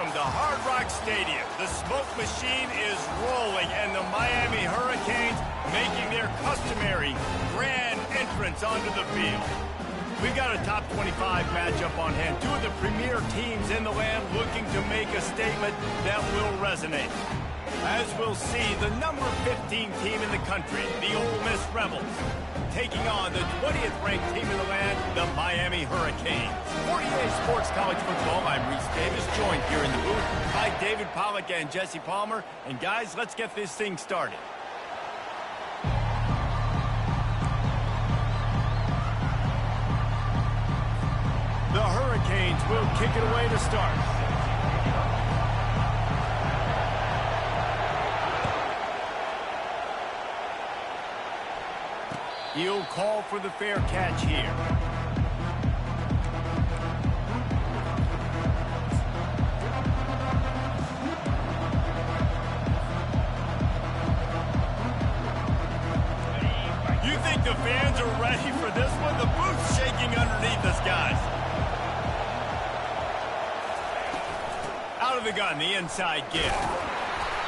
Welcome to Hard Rock Stadium. The smoke machine is rolling, and the Miami Hurricanes making their customary grand entrance onto the field. We've got a top 25 matchup on hand. Two of the premier teams in the land looking to make a statement that will resonate. As we'll see, the number 15 team in the country, the Ole Miss Rebels, taking on the 20th ranked team in the land, the Miami Hurricanes. 48 Sports College Football, I'm Reese Davis, joined here in the booth by David Pollack and Jesse Palmer. And guys, let's get this thing started. The Hurricanes will kick it away to start. He'll call for the fair catch here. You think the fans are ready for this one? The booth's shaking underneath us, guys. Out of the gun, the inside give.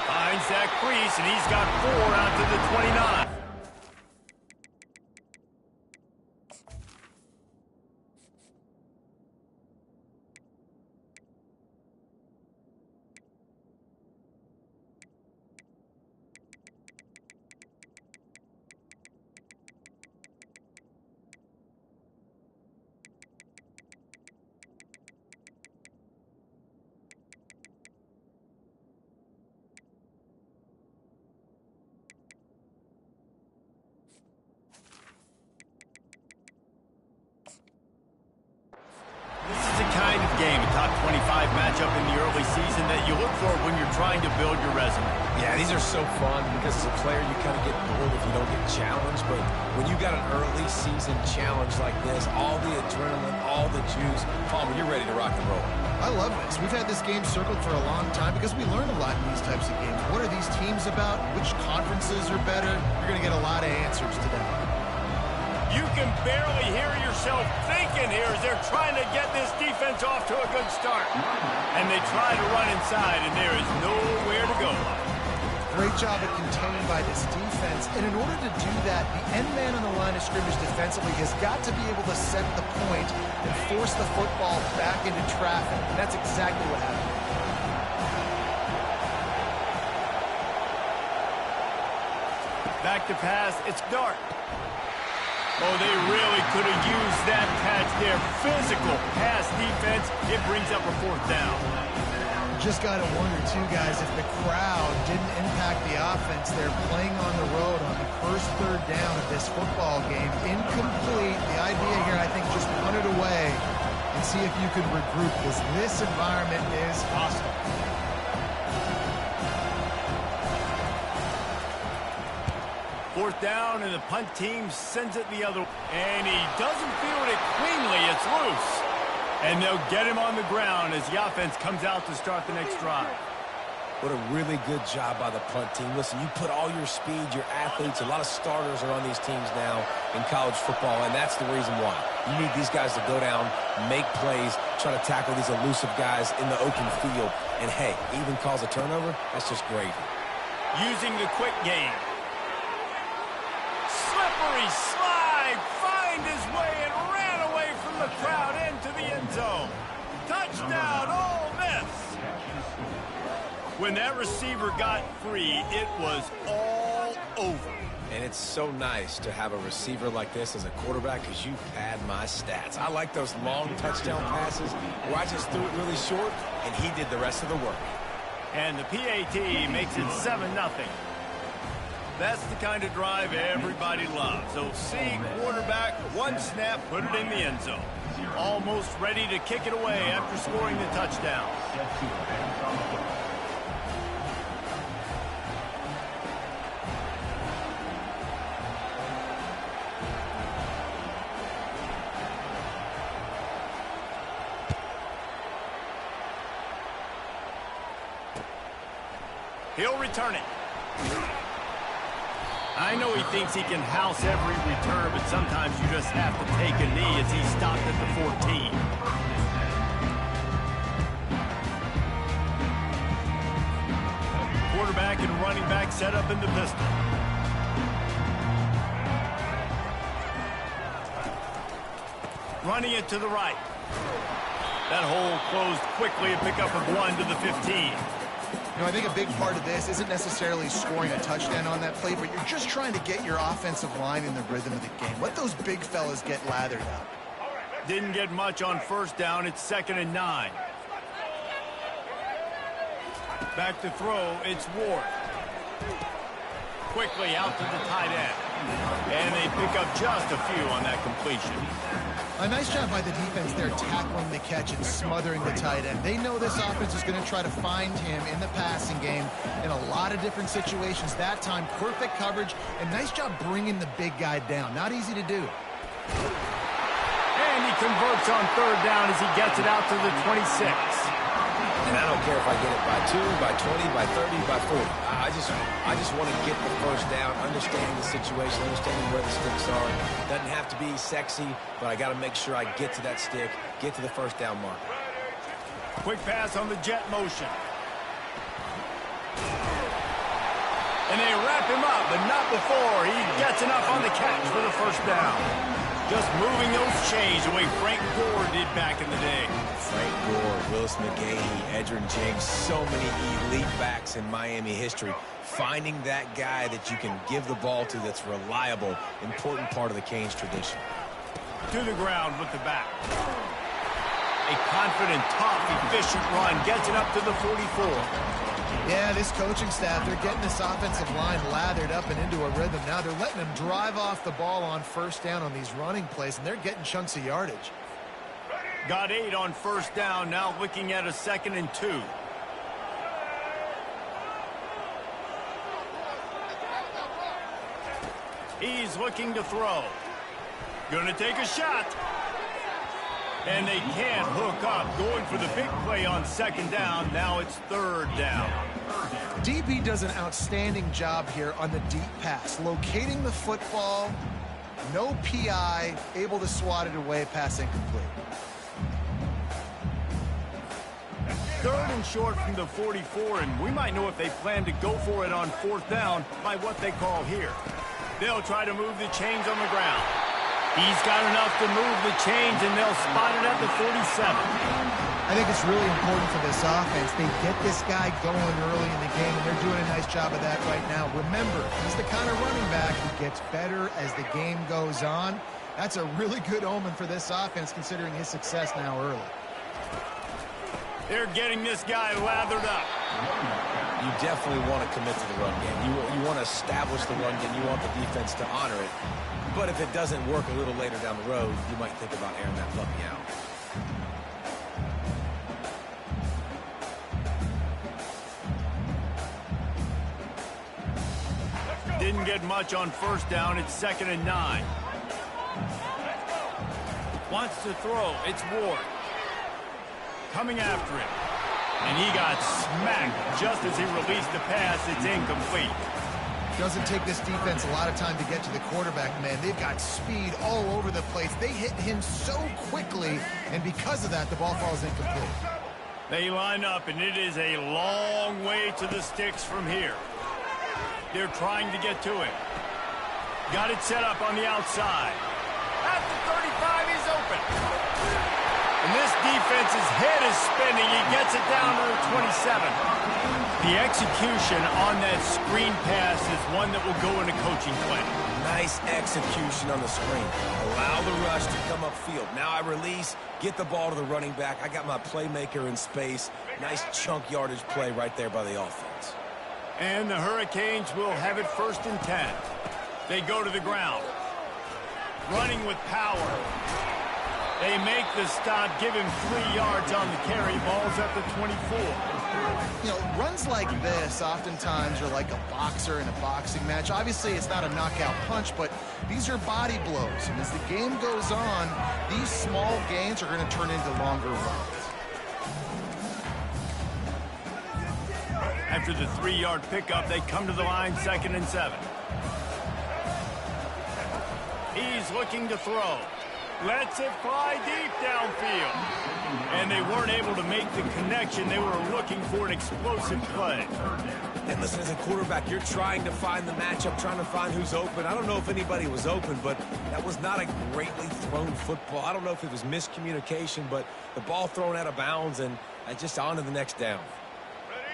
Finds that crease, and he's got 4 out to the 29. Kind of game, a top 25 matchup in the early season that you look for when you're trying to build your resume. Yeah, these are so fun because as a player you kind of get bored if you don't get challenged, but when you got an early season challenge like this, all the adrenaline, all the juice, Palmer, you're ready to rock and roll. I love this. We've had this game circled for a long time because we learn a lot in these types of games. What are these teams about? Which conferences are better? You're going to get a lot of answers today. You can barely hear yourself thinking here as they're trying to get this defense off to a good start. And they try to run inside, and there is nowhere to go. Great job at containing by this defense. And in order to do that, the end man on the line of scrimmage defensively has got to be able to set the point and force the football back into traffic. And that's exactly what happened. Back to pass, it's Dart. Oh, they really could have used that catch there. Physical pass defense. It brings up a 4th down. Just got to wonder, too, guys, if the crowd didn't impact the offense. They're playing on the road on the first 3rd down of this football game. Incomplete. The idea here, I think, just punt it away and see if you can regroup, because this environment is hostile. Fourth down, and the punt team sends it the other way. And he doesn't field it cleanly. It's loose. And they'll get him on the ground as the offense comes out to start the next drive. What a really good job by the punt team. Listen, you put all your speed, your athletes, a lot of starters are on these teams now in college football, and that's the reason why. You need these guys to go down, make plays, try to tackle these elusive guys in the open field. And, hey, even cause a turnover, that's just gravy. Using the quick game. Slippery slide, find his way and ran away from the crowd into the end zone. Touchdown, Ole Miss. When that receiver got free, it was all over. And it's so nice to have a receiver like this as a quarterback because you pad my stats. I like those long touchdown passes where I just threw it really short and he did the rest of the work. And the PAT makes it 7-0. That's the kind of drive everybody loves. So see quarterback, one snap, put it in the end zone. Almost ready to kick it away after scoring the touchdown. He'll return it. I know he thinks he can house every return, but sometimes you just have to take a knee as he stopped at the 14. quarterback and running back set up in the pistol. Running it to the right. That hole closed quickly, a pickup of 1 to the 15. You know, I think a big part of this isn't necessarily scoring a touchdown on that play, but you're just trying to get your offensive line in the rhythm of the game. Let those big fellas get lathered up. Didn't get much on first down. It's 2nd and 9. Back to throw. It's Ward. Quickly out to the tight end. And they pick up just a few on that completion. A nice job by the defense there tackling the catch and smothering the tight end. They know this offense is going to try to find him in the passing game in a lot of different situations. That time, perfect coverage, and nice job bringing the big guy down. Not easy to do. And he converts on 3rd down as he gets it out to the 26. And I don't care if I get it by 2, by 20, by 30, by 40. I just want to get the first down, understanding the situation, understanding where the sticks are. Doesn't have to be sexy, but I got to make sure I get to that stick, get to the first down marker. Quick pass on the jet motion. And they wrap him up, but not before he gets enough on the catch for the first down. Just moving those chains the way Frank Gore did back in the day. Frank Gore, Willis McGahee, Edgerrin James, so many elite backs in Miami history. Finding that guy that you can give the ball to that's reliable, important part of the Canes tradition. To the ground with the back. A confident, tough, efficient run gets it up to the 44. Yeah, this coaching staff, they're getting this offensive line lathered up and into a rhythm. Now they're letting them drive off the ball on first down on these running plays, and they're getting chunks of yardage. Got 8 on first down, now looking at a 2nd and 2. He's looking to throw. Gonna take a shot. And they can't hook up. Going for the big play on 2nd down. Now it's 3rd down. DB does an outstanding job here on the deep pass. Locating the football, no PI, able to swat it away, pass incomplete. 3rd and short from the 44, and we might know if they plan to go for it on 4th down by what they call here. They'll try to move the chains on the ground. He's got enough to move the chains, and they'll spot it at the 47. I think it's really important for this offense. They get this guy going early in the game, and they're doing a nice job of that right now. Remember, he's the kind of running back who gets better as the game goes on. That's a really good omen for this offense, considering his success now early. They're getting this guy lathered up. You definitely want to commit to the run game. You want to establish the run game. You want the defense to honor it. But if it doesn't work a little later down the road, you might think about airing that puppy out. Didn't get much on first down. It's 2nd and 9. Wants to throw. It's Ward. Coming after him. And he got smacked just as he released the pass. It's incomplete. Doesn't take this defense a lot of time to get to the quarterback, man. They've got speed all over the place. They hit him so quickly, and because of that, the ball falls incomplete. They line up, and it is a long way to the sticks from here. They're trying to get to him. Got it set up on the outside. At the 35, he's open. And this defense's head is spinning. He gets it down to the 27. The execution on that screen pass is one that will go in a coaching play. Nice execution on the screen. Allow the rush to come upfield. Now I release, get the ball to the running back. I got my playmaker in space. Nice chunk yardage play right there by the offense. And the Hurricanes will have it 1st and 10. They go to the ground. Running with power. They make the stop, give him 3 yards on the carry. Ball's at the 24. You know, runs like this oftentimes are like a boxer in a boxing match. Obviously, it's not a knockout punch, but these are body blows. And as the game goes on, these small gains are going to turn into longer runs. After the 3-yard pickup, they come to the line, 2nd and 7. He's looking to throw. Lets it fly deep downfield. And they weren't able to make the connection. They were looking for an explosive play. And listen, as a quarterback, you're trying to find the matchup, trying to find who's open. I don't know if anybody was open, but that was not a greatly thrown football. I don't know if it was miscommunication, but the ball thrown out of bounds and just on to the next down.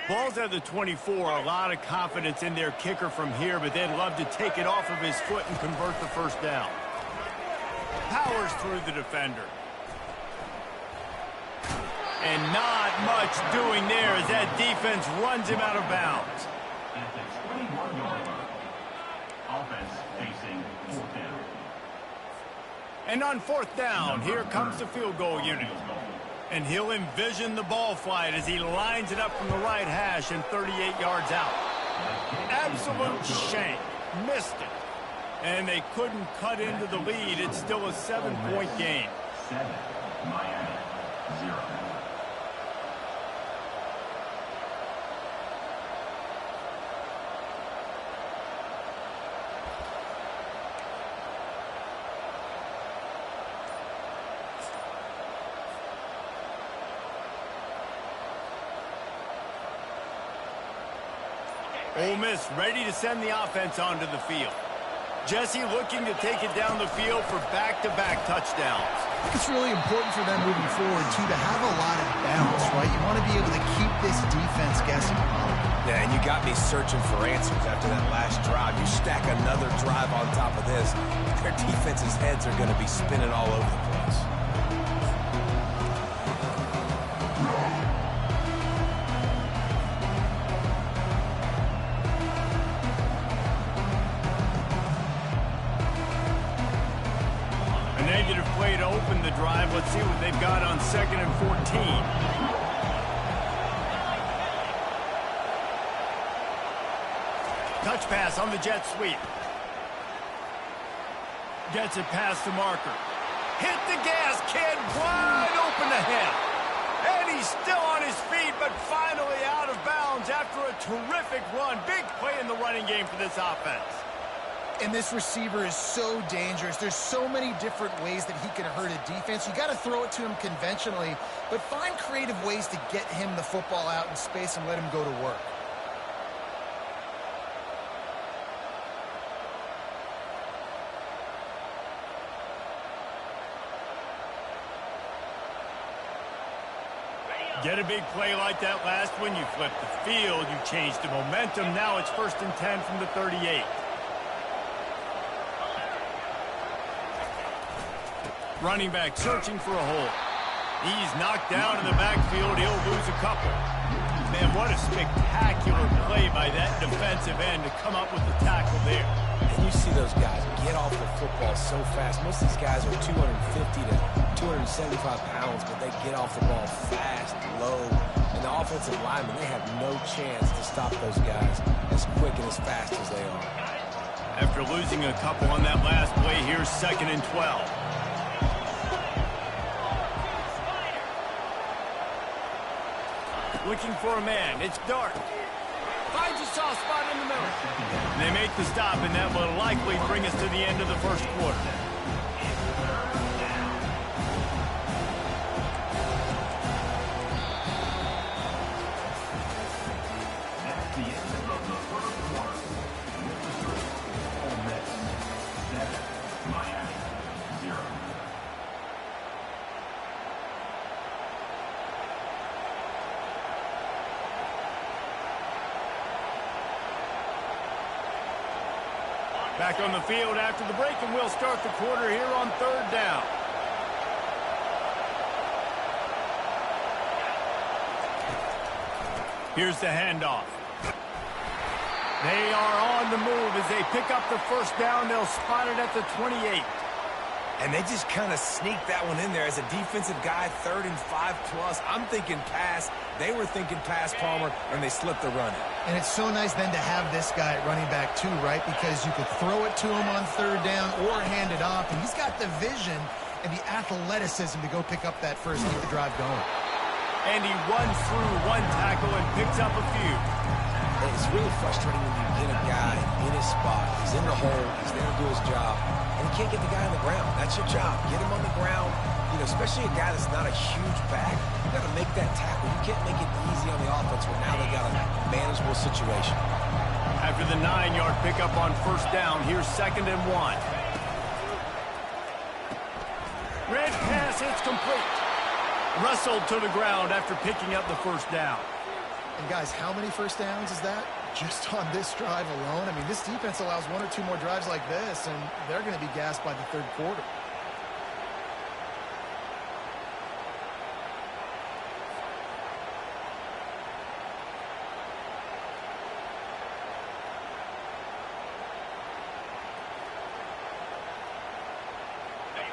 Ball's at the 24. A lot of confidence in their kicker from here, but they'd love to take it off of his foot and convert the first down. Powers through the defender. And not much doing there as that defense runs him out of bounds. At the 21-yard line, offense facing fourth down. And on fourth down, here comes the field goal unit. And he'll envision the ball flight as he lines it up from the right hash and 38 yards out. Absolute shank. Missed it. And they couldn't cut into the lead. It's still a 7-point game. 7, Miami, 0. Ole Miss ready to send the offense onto the field. Jesse looking to take it down the field for back-to-back touchdowns. I think it's really important for them moving forward, too, to have a lot of bounce, right? You want to be able to keep this defense guessing. Yeah, and you got me searching for answers after that last drive. You stack another drive on top of this, their defense's heads are going to be spinning all over the place. Play to open the drive. Let's see what they've got on 2nd and 14. Touch pass on the jet sweep. Gets it past the marker. Hit the gas, kid. Wide open ahead. And he's still on his feet, but finally out of bounds after a terrific run. Big play in the running game for this offense. And this receiver is so dangerous. There's so many different ways that he can hurt a defense. You got to throw it to him conventionally, but find creative ways to get him the football out in space and let him go to work. Get a big play like that last one, you flip the field, you change the momentum. Now it's 1st and 10 from the 38. Running back searching for a hole. He's knocked down in the backfield. He'll lose a couple. Man, what a spectacular play by that defensive end to come up with the tackle there. And you see those guys get off the football so fast. Most of these guys are 250 to 275 pounds, but they get off the ball fast, low. And the offensive linemen, they have no chance to stop those guys as quick and as fast as they are. After losing a couple on that last play, here's 2nd and 12. Looking for a man. It's Dart. Finds a soft spot in the middle. And they make the stop, and that will likely bring us to the end of the first quarter. That's the end of the first quarter. Ole Miss, 7, Miami, 0. Back on the field after the break, and we'll start the quarter here on 3rd down. Here's the handoff. They are on the move as they pick up the first down. They'll spot it at the 28. And they just kind of sneaked that one in there as a defensive guy, 3rd and 5+. I'm thinking pass. They were thinking pass, Palmer, and they slipped the run in. And it's so nice then to have this guy at running back too, right? Because you could throw it to him on 3rd down or hand it off. And he's got the vision and the athleticism to go pick up that first, keep the drive going. And he runs through one tackle and picks up a few. It's really frustrating when you get a guy in his spot. He's in the hole. He's there to do his job. And you can't get the guy on the ground. That's your job. Get him on the ground. You know, especially a guy that's not a huge back. You got to make that tackle. You can't make it easy on the offense when now they got a manageable situation. After the 9-yard pickup on first down, here's 2nd and 1. Red pass, it's complete. Wrestled to the ground after picking up the first down. And guys, how many first downs is that? Just on this drive alone? I mean, this defense allows 1 or 2 more drives like this, and they're going to be gassed by the third quarter.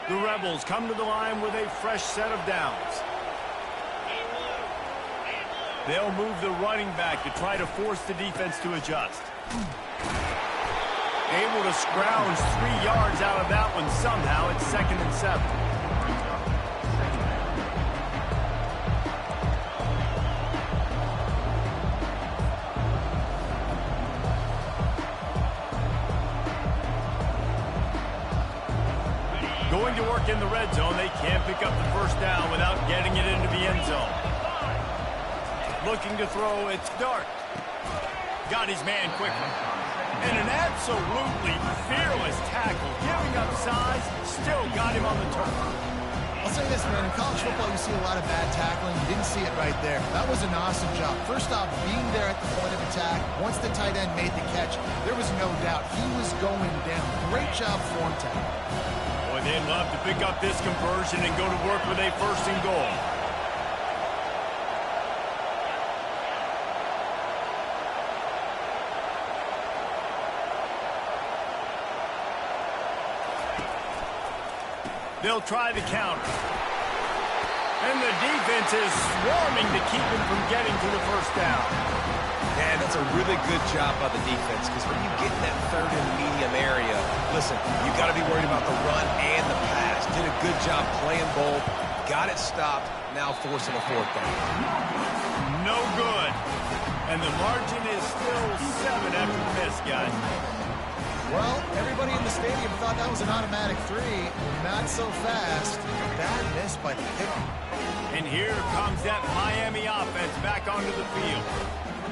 The Rebels come to the line with a fresh set of downs. They'll move the running back to try to force the defense to adjust. Able to scrounge 3 yards out of that one somehow. It's 2nd and 7. Going to work in the red zone. They can't pick up the first down without getting it into the end zone. Looking to throw, it's Dart. Got his man quickly. And an absolutely fearless tackle. Giving up size, still got him on the turf. I'll say this, man. In college football, you see a lot of bad tackling. You didn't see it right there. That was an awesome job. First off, being there at the point of attack. Once the tight end made the catch, there was no doubt he was going down. Great job form tackle. Boy, they'd love to pick up this conversion and go to work with a 1st and goal. They'll try the counter. And the defense is swarming to keep him from getting to the first down. Man, that's a really good job by the defense, because when you get in that 3rd and medium area, listen, you got to be worried about the run and the pass. Did a good job playing both, got it stopped, now forcing a 4th down. No good. And the margin is still 7 after the miss, guys. Well, everybody in the stadium thought that was an automatic 3. Not so fast. Bad miss by the kicker. And here comes that Miami offense back onto the field.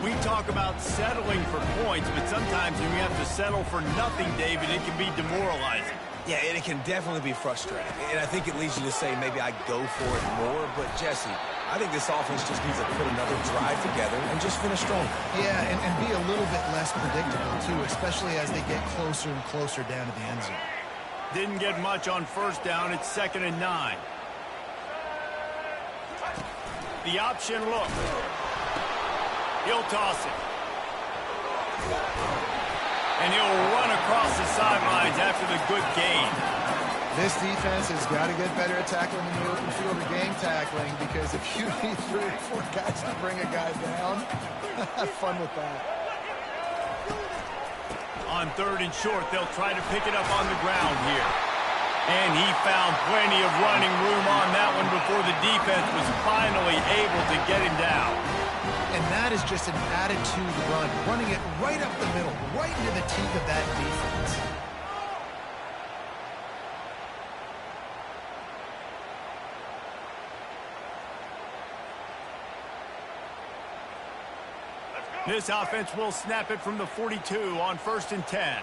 We talk about settling for points, but sometimes when you have to settle for nothing, David, it can be demoralizing. Yeah, and it can definitely be frustrating. And I think it leads you to say maybe I go for it more. But, Jesse, I think this offense just needs to put another drive together and just finish strong. Yeah, and be a little bit less predictable, too, especially as they get closer and closer down to the end zone. Didn't get much on first down. It's 2nd and 9. The option look. He'll toss it. And he'll run across the sidelines after the good gain. This defense has got to get better at tackling in the open field or game tackling, because if you need 3 or 4 guys to bring a guy down, have fun with that. On 3rd and short, they'll try to pick it up on the ground here. And he found plenty of running room on that one before the defense was finally able to get him down. And that is just an attitude run, running it right up the middle, right into the teeth of that defense. This offense will snap it from the 42 on 1st and 10.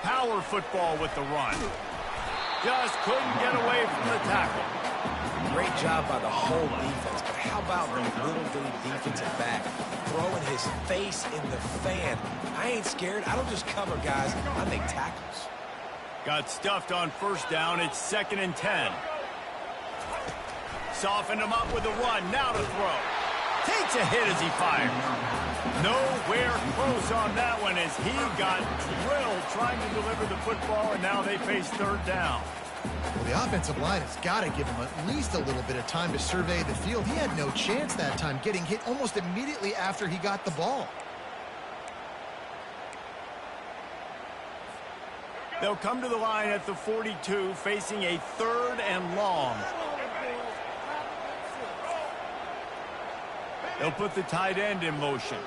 Power football with the run. Just couldn't get away from the tackle. Great job by the whole defense, but how about the little bitty defensive back throwing his face in the fan? I ain't scared. I don't just cover guys. I make tackles. Got stuffed on first down. It's 2nd and 10. Softened him up with a run. Now to throw. Takes a hit as he fires. Nowhere close on that one as he got drilled trying to deliver the football, and now they face 3rd down. Well, the offensive line has got to give him at least a little bit of time to survey the field. He had no chance that time, getting hit almost immediately after he got the ball. They'll come to the line at the 42, facing a 3rd and long. They'll put the tight end in motion.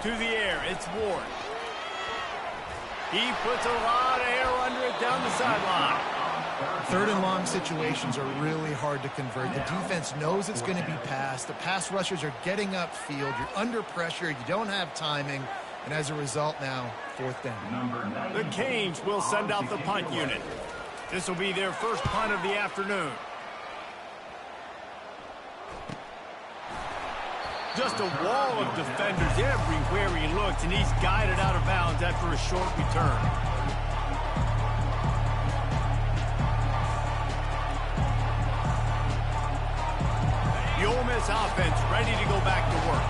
To the air, it's Ward. He puts a lot of air under it down the sideline. Third and long situations are really hard to convert. The defense knows it's going to be passed. The pass rushers are getting upfield. You're under pressure. You don't have timing. And as a result now, fourth down. The Canes will send out the punt unit. This will be their first punt of the afternoon. Just a wall of defenders everywhere he looks, and he's guided out of bounds after a short return. The Ole Miss offense ready to go back to work.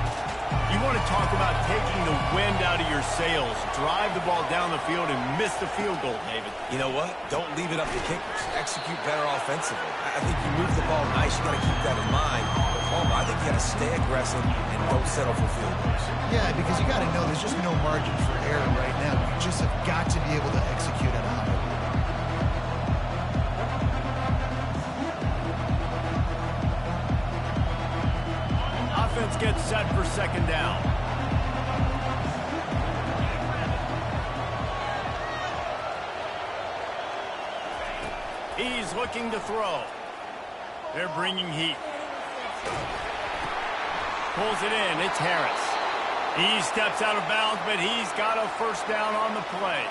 You want to talk about taking the wind out of your sails. Drive the ball down the field and miss the field goal, David. You know what? Don't leave it up to kickers. Execute better offensively. I think you move the ball nice. You got to keep that in mind. But Palmer, I think you got to stay aggressive and don't settle for field goals. Yeah, because you got to know there's just no margin for error right now. You just have got to be able to execute at a high level. Offense gets set for second down. He's looking to throw. They're bringing heat. Pulls it in. It's Harris. He steps out of bounds, but he's got a first down on the play.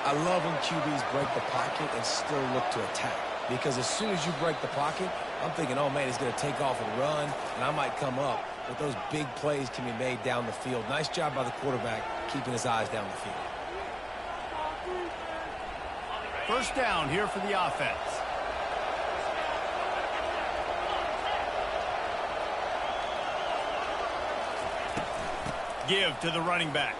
I love when QBs break the pocket and still look to attack. Because as soon as you break the pocket, I'm thinking, oh, man, he's going to take off and run, and I might come up. But those big plays can be made down the field. Nice job by the quarterback keeping his eyes down the field. First down here for the offense. Give to the running back.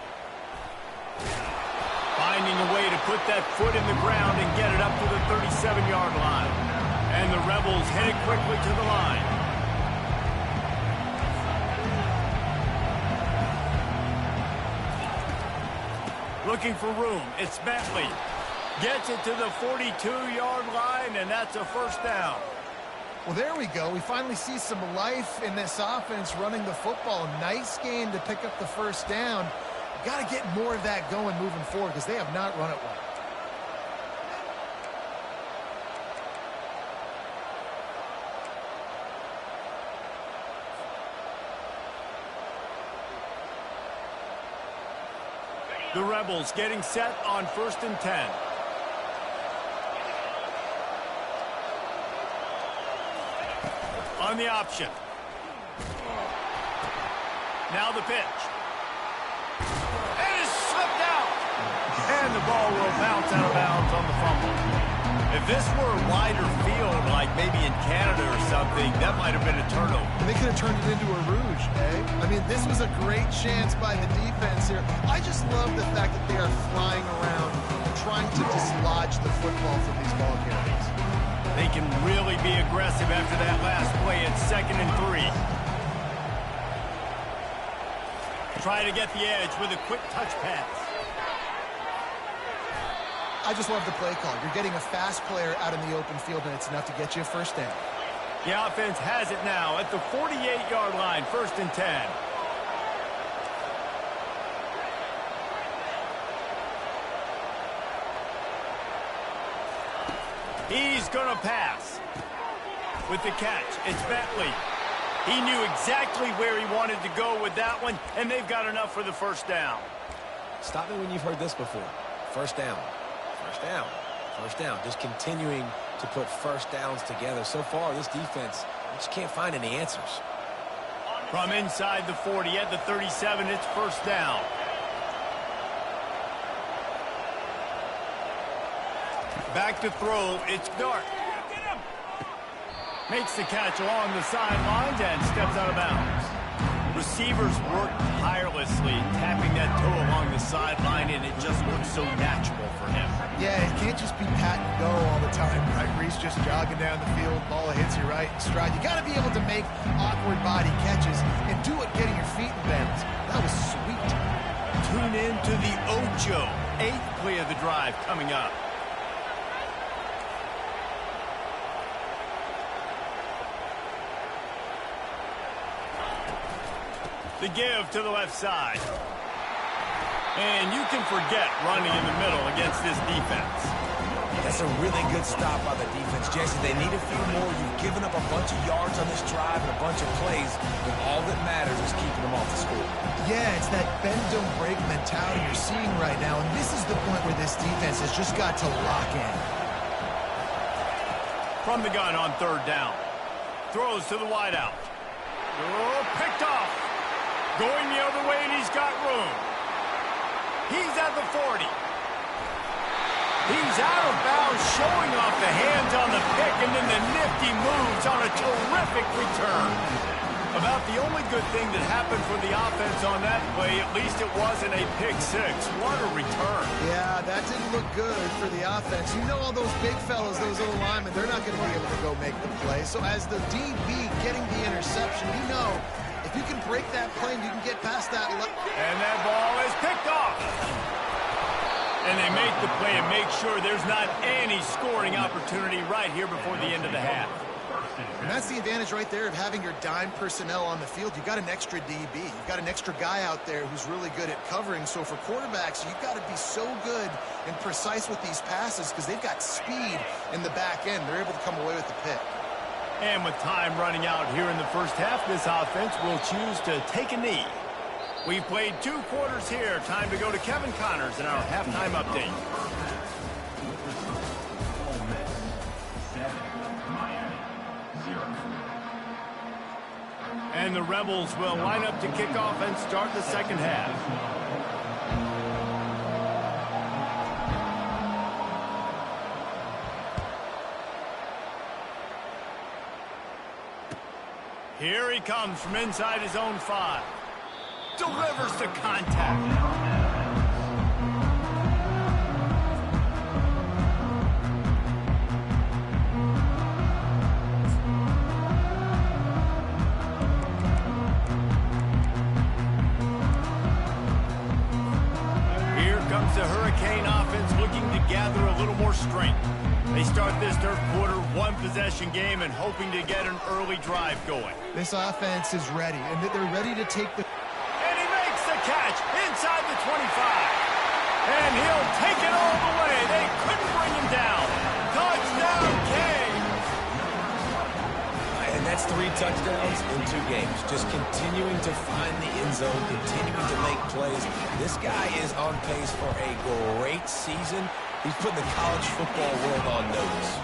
Finding a way to put that foot in the ground and get it up to the 37-yard line. And the Rebels headed quickly to the line. Looking for room. It's Bentley. Gets it to the 42-yard line, and that's a first down. Well, there we go. We finally see some life in this offense running the football. Nice game to pick up the first down. Got to get more of that going moving forward because they have not run it well. The Rebels getting set on 1st and 10. On the option. Now the pitch. And it's slipped out. And the ball will bounce out of bounds on the fumble. If this were a wider field, like maybe in Canada or something, that might have been a turnover. They could have turned it into a rouge, eh? I mean, this was a great chance by the defense here. I just love the fact that they are flying around and trying to dislodge the football from these ball carriers. They can really be aggressive after that last play at 2nd and 3. Try to get the edge with a quick touch pass. I just love the play call. You're getting a fast player out in the open field, and it's enough to get you a first down. The offense has it now at the 48-yard line, 1st and 10. He's going to pass. With the catch, it's Bentley. He knew exactly where he wanted to go with that one, and they've got enough for the first down. Stop me when you've heard this before. First down. First down. First down. Just continuing to put first downs together. So far, this defense just can't find any answers. From inside the 40 at the 37, it's first down. Back to throw, it's Dart. Makes the catch along the sidelines and steps out of bounds. Receivers work tirelessly, tapping that toe along the sideline, and it just looks so natural for him. Yeah, it can't just be pat and go all the time, right? Reese just jogging down the field, ball hits you right in stride. You got to be able to make awkward body catches and do it getting your feet in bounds. That was sweet. Tune in to the Ocho, 8th play of the drive coming up. The give to the left side. And you can forget running in the middle against this defense. That's a really good stop by the defense, Jesse. They need a few more. You've given up a bunch of yards on this drive and a bunch of plays, but all that matters is keeping them off the score. Yeah, it's that bend don't break mentality you're seeing right now, and this is the point where this defense has just got to lock in. From the gun on third down. Throws to the wideout. Oh, picked off. Going the other way, and he's got room. He's at the 40. He's out of bounds, showing off the hands on the pick, and then the nifty moves on a terrific return. About the only good thing that happened for the offense on that play, at least it wasn't a pick six. What a return. Yeah, that didn't look good for the offense. You know all those big fellas, those little linemen, they're not going to be able to go make the play. So as the DB getting the interception, you know, if you can break that play and you can get past that. And that ball is picked off. And they make the play and make sure there's not any scoring opportunity right here before the end of the half. And that's the advantage right there of having your dime personnel on the field. You've got an extra DB. You've got an extra guy out there who's really good at covering. So for quarterbacks, you've got to be so good and precise with these passes because they've got speed in the back end. They're able to come away with the pick. And with time running out here in the first half, this offense will choose to take a knee. We've played 2 quarters here. Time to go to Kevin Connors in our halftime update. And the Rebels will line up to kick off and start the second half. Here he comes from inside his own 5. Delivers to contact. Here comes the Hurricane offense looking to gather a little more strength. They start this third quarter one-possession game and hoping to get an early drive going. This offense is ready, and they're ready to take the... Catch inside the 25. And he'll take it all the way. They couldn't bring him down. Touchdown, King. And that's 3 touchdowns in 2 games. Just continuing to find the end zone, continuing to make plays. This guy is on pace for a great season. He's putting the college football world on notice.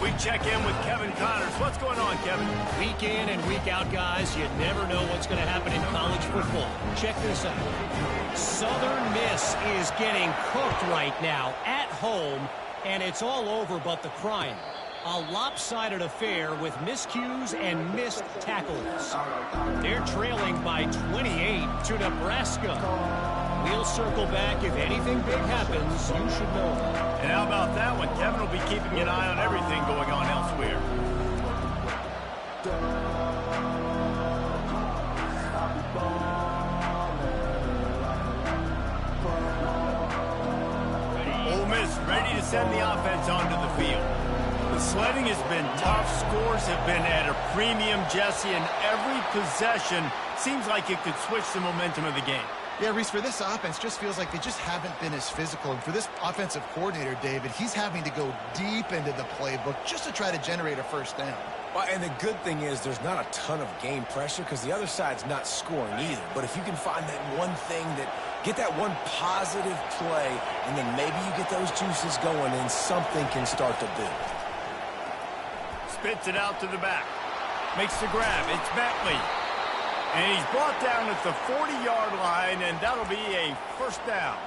We check in with Kevin Connors. What's going on, Kevin? Week in and week out, guys, you never know what's going to happen in college football. Check this out. Southern Miss is getting cooked right now at home, and it's all over but the crying. A lopsided affair with miscues and missed tackles. They're trailing by 28 to Nebraska. We'll circle back. If anything big happens, you should know. And how about that one? Kevin will be keeping an eye on everything going on elsewhere. Ole Miss ready to send the offense onto the field. The sledding has been tough. Scores have been at a premium, Jesse, and every possession seems like it could switch the momentum of the game. Yeah, Reese, for this offense, just feels like they just haven't been as physical. And for this offensive coordinator, David, he's having to go deep into the playbook just to try to generate a first down. Well, and the good thing is there's not a ton of game pressure because the other side's not scoring either. But if you can find that one thing get that one positive play, and then maybe you get those juices going and something can start to build. Spits it out to the back. Makes the grab. It's Bentley. And he's brought down at the 40-yard line, and that'll be a first down.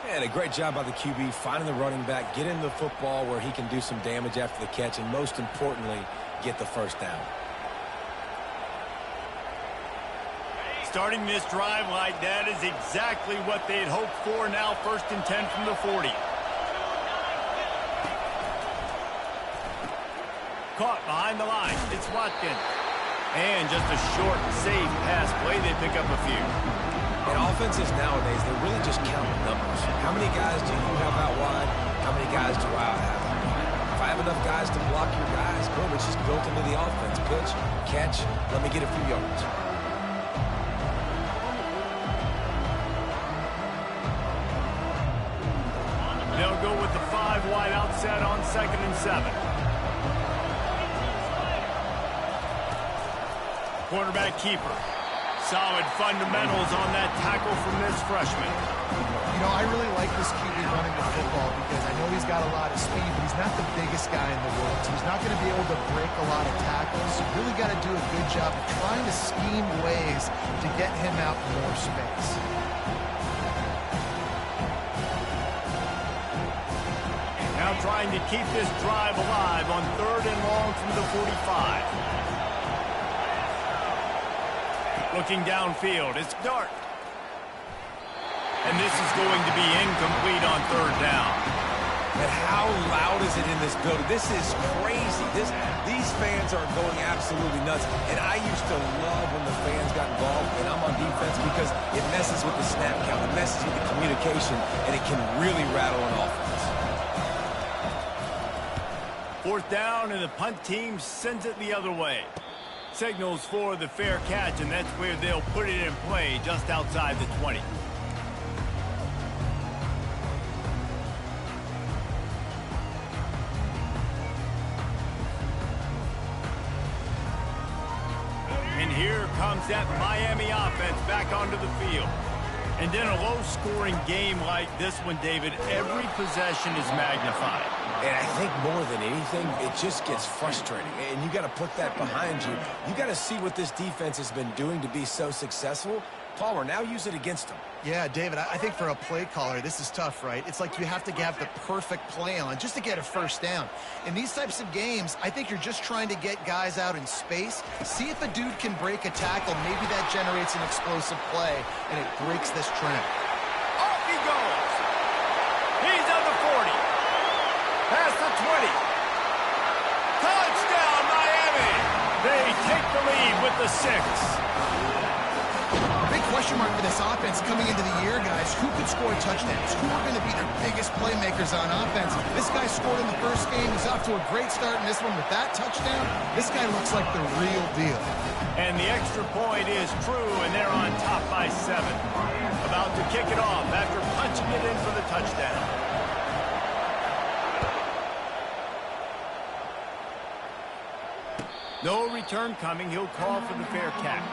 And a great job by the QB finding the running back, getting the football where he can do some damage after the catch, and most importantly, get the first down. Starting this drive like that is exactly what they had hoped for. Now 1st and 10 from the 40. Caught behind the line. It's Watkins. And just a short, safe pass play. They pick up a few. In offenses nowadays, they're really just counting numbers. How many guys do you have out wide? How many guys do I have out wide? If I have enough guys to block your guys, boom, it's just built into the offense. Pitch, catch, let me get a few yards. go with the 5 wide outset on 2nd and 7. Quarterback keeper. Solid fundamentals on that tackle from this freshman. You know, I really like this QB running the football because I know he's got a lot of speed, but he's not the biggest guy in the world, so he's not going to be able to break a lot of tackles. So you really got to do a good job of trying to scheme ways to get him out in more space. Now trying to keep this drive alive on 3rd and long from the 45. Looking downfield, it's Dart. And this is going to be incomplete on 3rd down. And how loud is it in this building? This is crazy. These fans are going absolutely nuts. And I used to love when the fans got involved, and I'm on defense because it messes with the snap count, it messes with the communication, and it can really rattle an offense. 4th down, and the punt team sends it the other way. Signals for the fair catch, and that's where they'll put it in play just outside the 20. And here comes that Miami offense back onto the field. And in a low-scoring game like this one, David, every possession is magnified. And I think more than anything, it just gets frustrating. And you got to put that behind you. You got to see what this defense has been doing to be so successful. Palmer, now use it against them. Yeah, David, I think for a play caller, this is tough, right? It's like you have to have the perfect play on just to get a 1st down. In these types of games, I think you're just trying to get guys out in space, see if a dude can break a tackle. Maybe that generates an explosive play, and it breaks this trend. Off he goes. He's on the 40. Past the 20. Touchdown, Miami. They take the lead with the 6. Question mark for this offense coming into the year, guys. Who could score touchdowns? Who are going to be their biggest playmakers on offense? This guy scored in the first game. He's off to a great start in this one with that touchdown. This guy looks like the real deal. And the extra point is true, and they're on top by 7. About to kick it off after punching it in for the touchdown. No return coming. He'll call for the fair catch.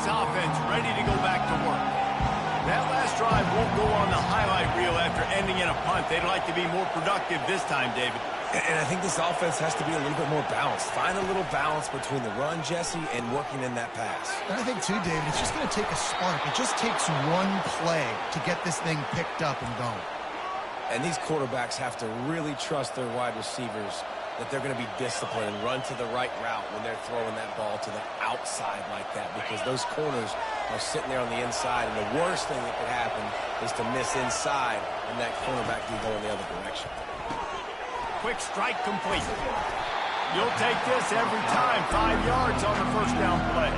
Offense ready to go back to work. That last drive won't go on the highlight reel after ending in a punt. They'd like to be more productive this time, David. And I think this offense has to be a little bit more balanced. Find a little balance between the run, Jesse, and working in that pass. And I think, too, David, it's just going to take a spark. It just takes one play to get this thing picked up and going. And these quarterbacks have to really trust their wide receivers that they're going to be disciplined and run to the right route when they're throwing that ball to the outside like that, because those corners are sitting there on the inside, and the worst thing that could happen is to miss inside and that cornerback can go in the other direction. Quick strike complete. You'll take this every time. 5 yards on the 1st down play.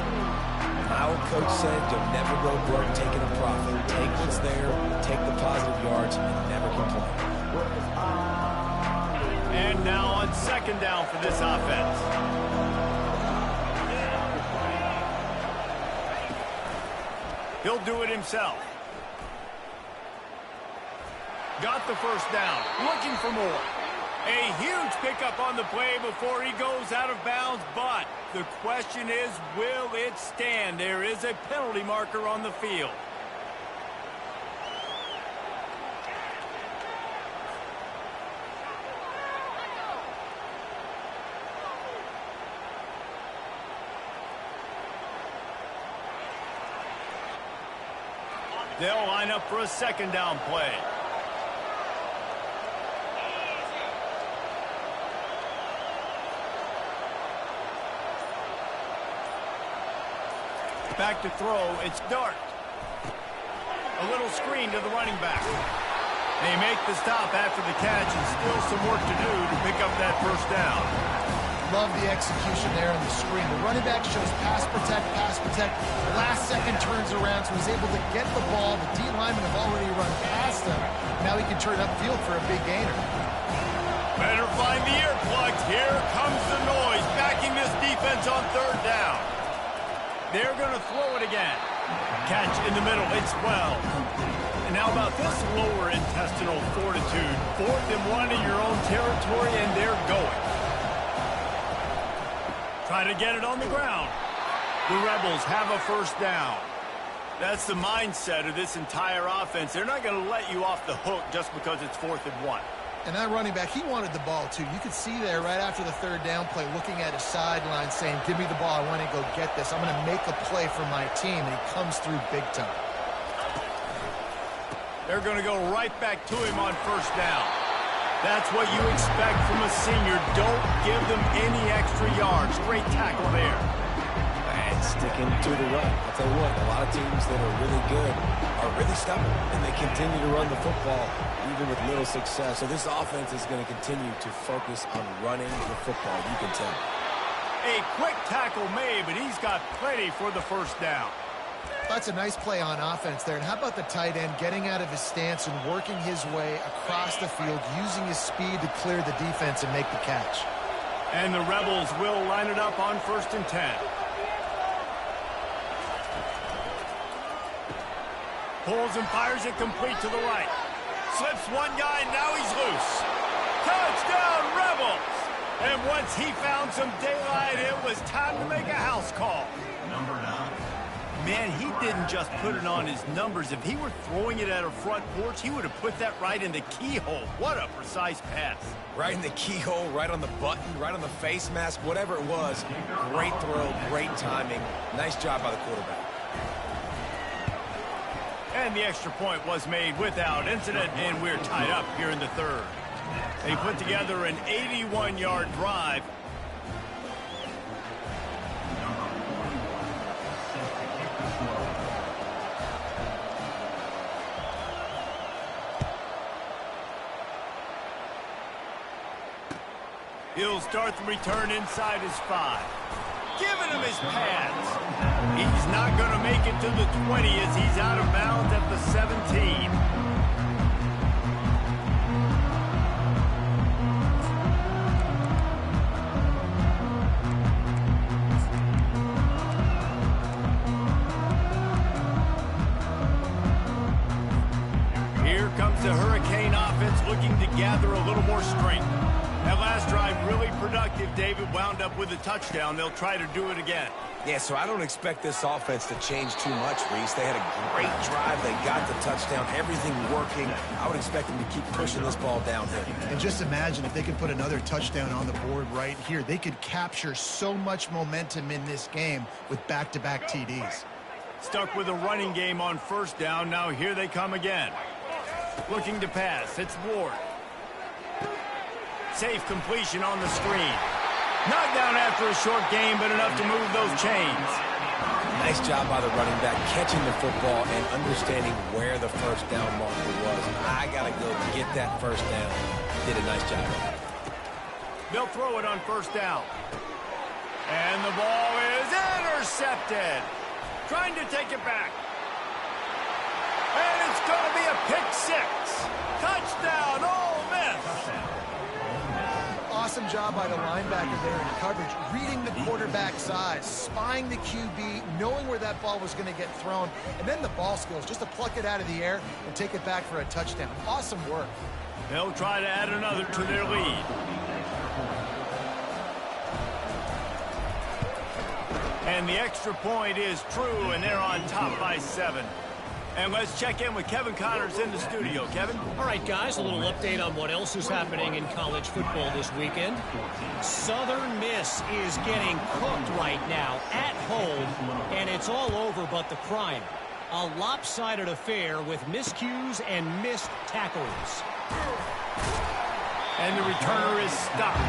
My old coach said you'll never go broke taking a profit. Take what's there, take the positive yards, and never complain. And now on 2nd down for this offense. He'll do it himself. Got the 1st down. Looking for more. A huge pickup on the play before he goes out of bounds, but the question is, will it stand? There is a penalty marker on the field. They'll line up for a 2nd down play. Back to throw, it's Dart. A little screen to the running back. They make the stop after the catch, and still some work to do to pick up that 1st down. Love the execution there on the screen. The running back shows pass protect, pass protect. Last second turns around, so he's able to get the ball. The D linemen have already run past him. Now he can turn upfield for a big gainer. Better find the earplugs. Here comes the noise, backing this defense on third down. They're going to throw it again. Catch in the middle. It's 12. And how about this lower intestinal fortitude? 4th and 1 in your own territory, and they're going. Try to get it on the ground. The Rebels have a first down. That's the mindset of this entire offense. They're not going to let you off the hook just because it's 4th and 1. And that running back, he wanted the ball, too. You could see there right after the third down play, looking at his sideline, saying, give me the ball. I want to go get this. I'm going to make a play for my team. And he comes through big time. They're going to go right back to him on first down. That's what you expect from a senior. Don't give them any extra yards. Great tackle there. And sticking to the run. I'll tell you what, a lot of teams that are really good are really stubborn, and they continue to run the football even with little success. So this offense is going to continue to focus on running the football. You can tell. A quick tackle made, but he's got plenty for the first down. That's a nice play on offense there. And how about the tight end getting out of his stance and working his way across the field, using his speed to clear the defense and make the catch. And the Rebels will line it up on 1st and 10. Pulls and fires it complete to the right. Slips one guy, now he's loose. Touchdown, Rebels! And once he found some daylight, it was time to make a house call. Number 9. Man, he didn't just put it on his numbers. If he were throwing it at a front porch, he would have put that right in the keyhole. What a precise pass. Right in the keyhole, right on the button, right on the face mask, whatever it was. Great throw, great timing. Nice job by the quarterback. And the extra point was made without incident, and we're tied up here in the third. They put together an 81-yard drive. He'll start the return inside his 5. Giving him his pads. He's not going to make it to the 20 as he's out of bounds at the 17. Here comes the Hurricane offense looking to gather a little more strength. That last drive really productive. David wound up with a touchdown. They'll try to do it again. Yeah, so I don't expect this offense to change too much, Reese. They had a great drive. They got the touchdown. Everything working. I would expect them to keep pushing this ball downhill. And just imagine if they could put another touchdown on the board right here. They could capture so much momentum in this game with back-to-back TDs. Stuck with a running game on first down. Now here they come again. Looking to pass. It's Ward. Safe completion on the screen. Knocked down after a short game, but enough to move those chains. Nice job by the running back catching the football and understanding where the first down marker was. I got to go get that first down. Did a nice job of it. They'll throw it on first down. And the ball is intercepted. Trying to take it back. And it's going to be a pick 6. Touchdown, Ole Miss. Awesome job by the linebacker there in coverage, reading the quarterback's eyes, spying the QB, knowing where that ball was going to get thrown, and then the ball skills just to pluck it out of the air and take it back for a touchdown. Awesome work. They'll try to add another to their lead. And the extra point is true, and they're on top by 7. And let's check in with Kevin Connors in the studio. Kevin? All right, guys, a little update on what else is happening in college football this weekend. Southern Miss is getting cooked right now at home, and it's all over but the crime. A lopsided affair with miscues and missed tackles. And the returner is stopped.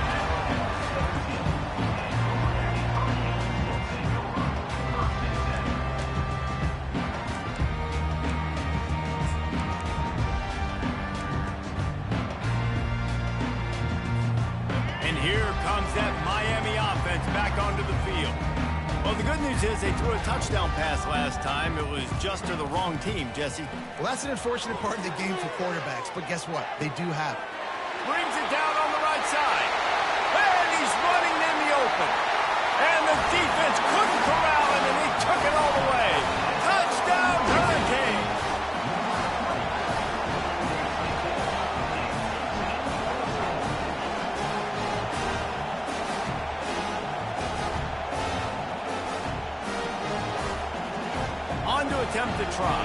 Here comes that Miami gets back onto the field. Well, the good news is they threw a touchdown pass last time. It was just to the wrong team, Jesse. Well, that's an unfortunate part of the game for quarterbacks, but guess what? They do have it. Brings it down on the right side. And he's running in the open. And the defense couldn't corral him, and he took it all the way. Touchdown, Hurricane! On to attempt to try.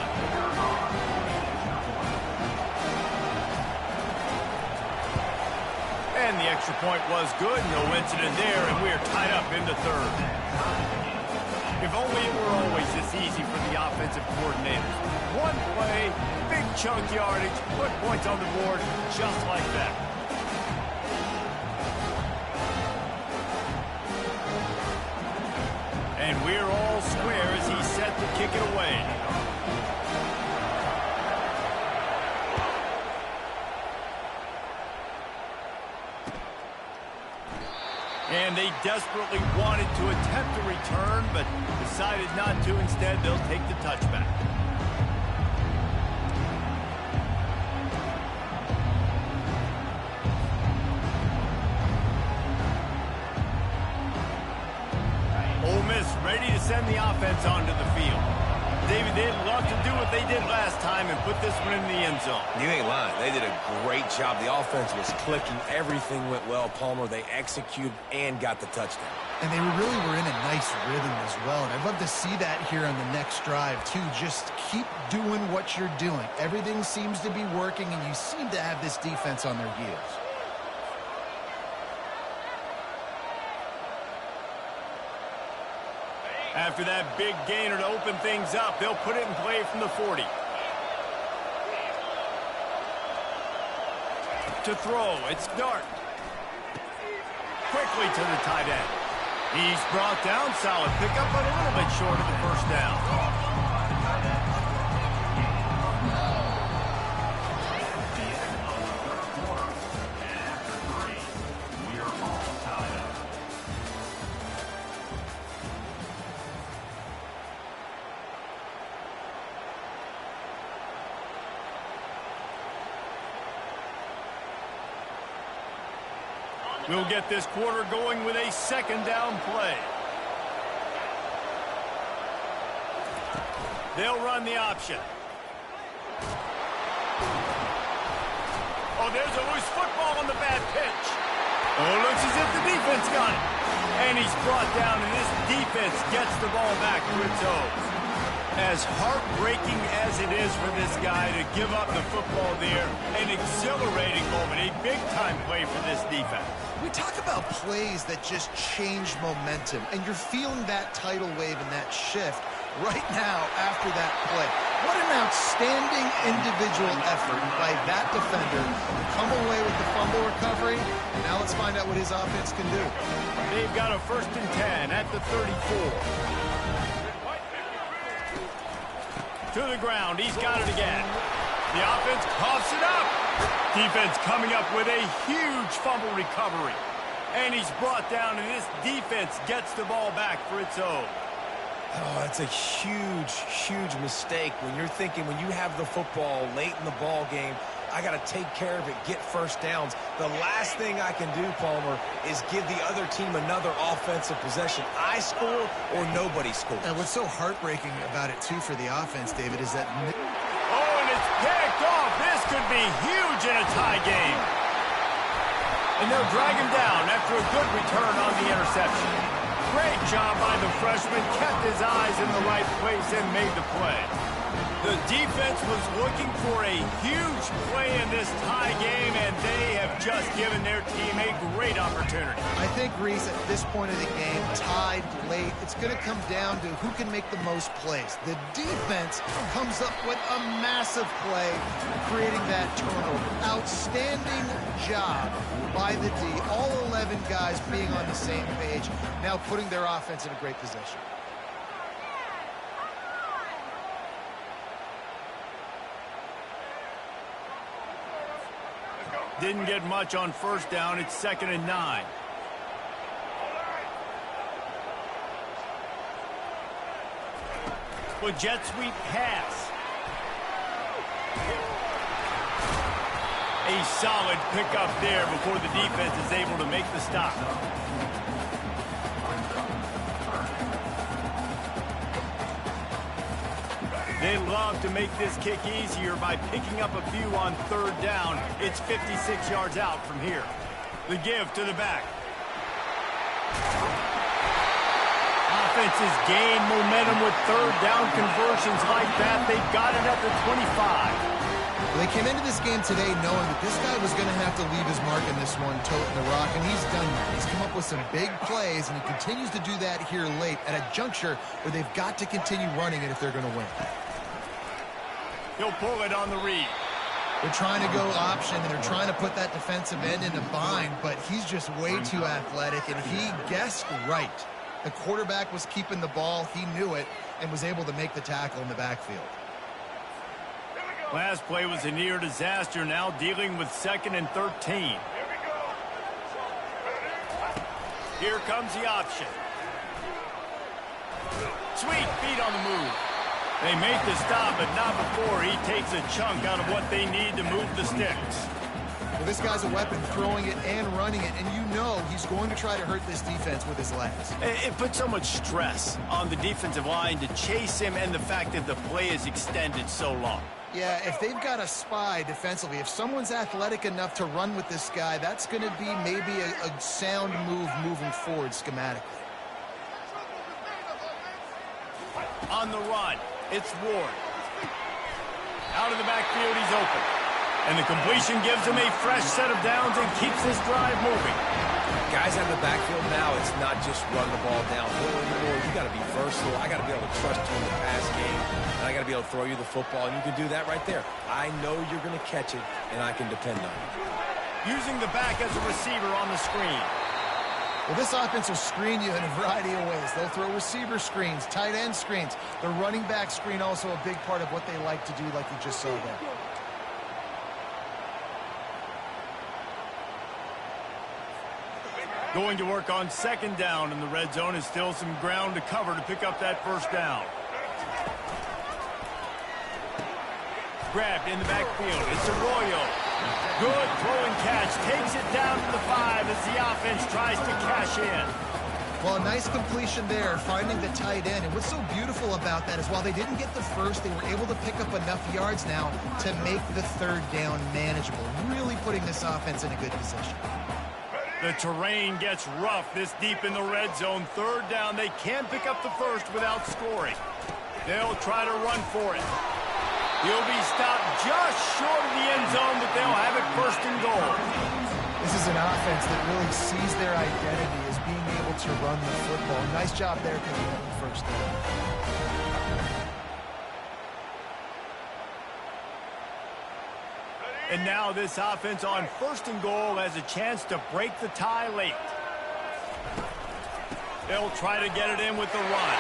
And the extra point was good. No incident there, and we are tied up into third. If only it were always this easy for the offensive coordinators. One play, big chunk yardage, put points on the board just like that. And we're all square as he's set to kick it away. And they desperately wanted to attempt a return, but decided not to. Instead, they'll take the touchback. Ole Miss ready to send the offense onto the field. David, they'd love to do what they did last time and put this one in the end zone. You ain't lying. They did a great job. The offense was clicking. Everything went well, Palmer. They executed and got the touchdown. And they really were in a nice rhythm as well. And I'd love to see that here on the next drive, too. Just keep doing what you're doing. Everything seems to be working, and you seem to have this defense on their heels. After that big gainer to open things up, they'll put it in play from the 40. To throw, it's Dart. Quickly to the tight end. He's brought down, solid pickup, but a little bit short of the first down. We'll get this quarter going with a second down play. They'll run the option. Oh, there's a loose football on the bad pitch. Oh, looks as if the defense got it. And he's brought down, and this defense gets the ball back to its own. As heartbreaking as it is for this guy to give up the football there, an exhilarating moment, a big-time play for this defense. We talk about plays that just change momentum, and you're feeling that tidal wave and that shift right now after that play. What an outstanding individual effort by that defender to come away with the fumble recovery. And now let's find out what his offense can do. They've got a 1st and 10 at the 34. To the ground, he's got it again. The offense coughs it up. Defense coming up with a huge fumble recovery. And he's brought down, and this defense gets the ball back for its own. Oh, that's a huge, huge mistake when you're thinking when you have the football late in the ball game, I got to take care of it, get first downs. The last thing I can do, Palmer, is give the other team another offensive possession. I score or nobody scores. And what's so heartbreaking about it, too, for the offense, David, is that... Oh, and it's picked off. This could be huge in a tie game. And they'll drag him down after a good return on the interception. Great job by the freshman. Kept his eyes in the right place and made the play. The defense was looking for a huge play in this tie game, and they have just given their team a great opportunity. I think, Reese, at this point of the game, tied late, it's going to come down to who can make the most plays. The defense comes up with a massive play, creating that turnover. Outstanding job by the D. All 11 guys being on the same page, now putting their offense in a great position. Didn't get much on first down. It's 2nd and 9. Well, jet sweep pass. A solid pickup there before the defense is able to make the stop. They love to make this kick easier by picking up a few on third down. It's 56 yards out from here. The give to the back. Offenses gain momentum with third down conversions like that. They got it at the 25. They came into this game today knowing that this guy was going to have to leave his mark in this one, toting the rock, and he's done that. He's come up with some big plays, and he continues to do that here late at a juncture where they've got to continue running it if they're going to win. He'll pull it on the read. They're trying to go option, and they're trying to put that defensive end in a bind, but he's just way too athletic, and he guessed right. The quarterback was keeping the ball. He knew it and was able to make the tackle in the backfield. Last play was a near disaster, now dealing with 2nd and 13. Here comes the option. Sweet feet on the move. They make the stop, but not before he takes a chunk out of what they need to move the sticks. Well, this guy's a weapon, throwing it and running it, and you know he's going to try to hurt this defense with his legs. It puts so much stress on the defensive line to chase him and the fact that the play is extended so long. Yeah, if they've got a spy defensively, if someone's athletic enough to run with this guy, that's going to be maybe a sound move moving forward schematically. On the run, it's Ward. Out of the backfield, he's open. And the completion gives him a fresh set of downs and keeps this drive moving. Guys out of the backfield now, it's not just run the ball downhill anymore. You got to be versatile. I got to be able to trust you in the pass game, and I got to be able to throw you the football, and you can do that right there. I know you're going to catch it, and I can depend on you. Using the back as a receiver on the screen. Well, this offense will screen you in a variety of ways. They'll throw receiver screens, tight end screens. The running back screen also a big part of what they like to do, like you just saw there. Going to work on 2nd down, and the red zone is still some ground to cover to pick up that 1st down. Grabbed in the backfield. It's Arroyo. Good throw and catch. Takes it down to the 5 as the offense tries to cash in. Well, a nice completion there, finding the tight end. And what's so beautiful about that is while they didn't get the first, they were able to pick up enough yards now to make the 3rd down manageable, really putting this offense in a good position. The terrain gets rough this deep in the red zone. 3rd down, they can't pick up the first without scoring. They'll try to run for it. He'll be stopped just short of the end zone, but they'll have it 1st and goal. This is an offense that really sees their identity as being able to run the football. Nice job there picking up the 1st down. And now this offense on 1st and goal has a chance to break the tie late. They'll try to get it in with the run.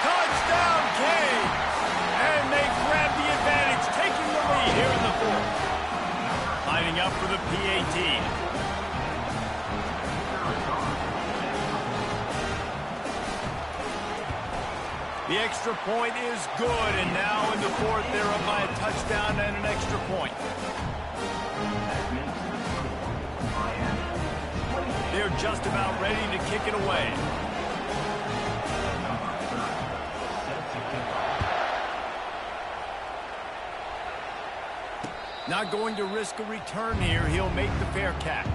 Touchdown, Canes! And they grab the advantage, taking the lead here in the 4th. Lining up for the PAT. The extra point is good, and now in the 4th, they're up by a touchdown and an extra point. They're just about ready to kick it away. Not going to risk a return here. He'll make the fair catch.